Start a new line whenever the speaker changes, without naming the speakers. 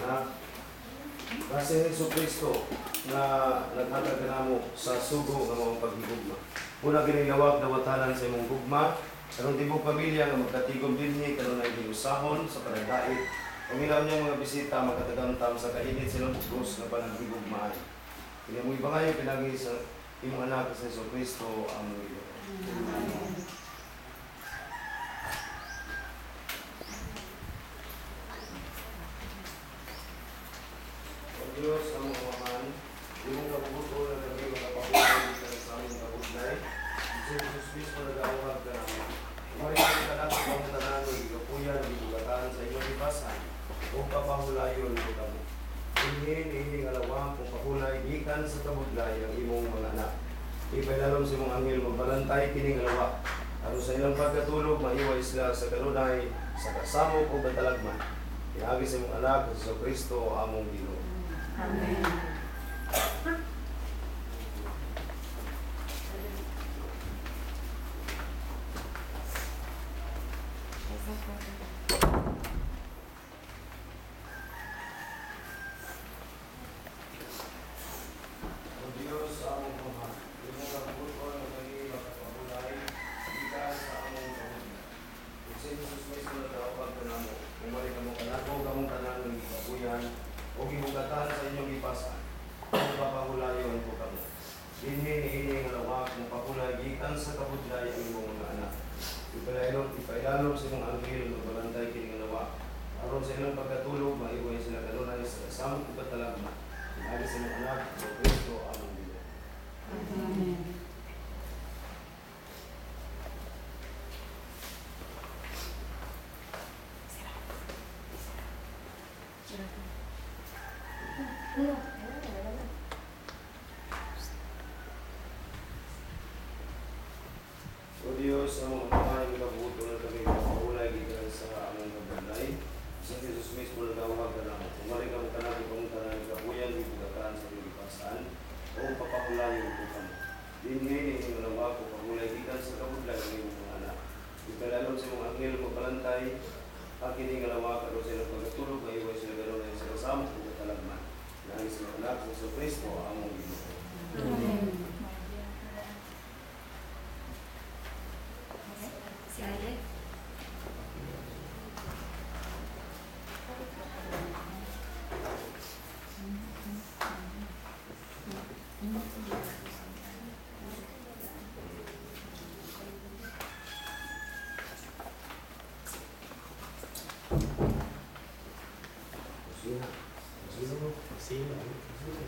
anak. Kasi Hesus Kristo na naghatag kanamo sa sugo nga mga paghigugma. Una ginilawag dawatanan sa imong gugma, karong tibok pamilya nga magkatigom dinhi karon ay giusahon sa panagdait. Pamilaw niya mga bisita magkatagamtam sa kainit silang bugos nga panaghigugmaan. Kini mo ibangayo pinagi sa imong anak sa Hesus Kristo ang Ginoo. Amen. Diyos ang mga amahan, yung kabubuto na kami makapabuhay sa aming kabudlay. Si Jesus Cristo nag-aawag ka namin. Umarin kami kalapit ang tanan, ikapuyan, ibugatan sa inyong ibasan, o papahulayon ko kamo. Hindi alawang kung pahulay, gikan sa kabudlay ang imong mga anak. Ipailalom sa imong anghel, magbalantay kining alawa. Ano sa ilang pagkatulog, maiway sila sa kanunay, sa kasamo o katalagman. Inagi sa imong anak, sa Kristo, among Ginoo.
Amen.
O Diyos sa among mahal, imong kabuton na kami makapahulay, gikan sa among kabudlay. Kung sa Jesus Cristo nagkaawag ka namo, umalik kamo kanako, kamong tanan ng ikapuyan, o gibugatan sa inyong ipasan, o papahulayon ko kamo. Dinhi nga lawak mong pahulay, gikan sa kabudlay ang imong mga anak. Ipailalom sa imong anghel, magbalantay kining lawak. Aron sa ilang pagkatulog, maibuhay sila kanunay sa kasamang katalagman. Inagi sa imong anak, sa Kristo among Ginoo.
Amen.
O Diyos, ang mga pamahay ng kabuto na kami makahulay gikan sa among kabudlay. Sa Jesus mismo nagawag ka namo. Umari ka mo kanang ipamunta ng kabuyan, ibugatan sa iyong ipasan, o papahulayon ko kamo. Dinhi nga lawak o pahulay gikan sa kabudlay ng imong mga anak. Ipailalom sa imong anghel magbalantay, akin nga lawak aron sa ilang pagkatulog, maiway sila gano'n ay sa kasama o katalagman. Nangis sa anak sa Hesus Kristo among Ginoo.
Amen. Si Alec.
Sino? Sino? Sino? Sino?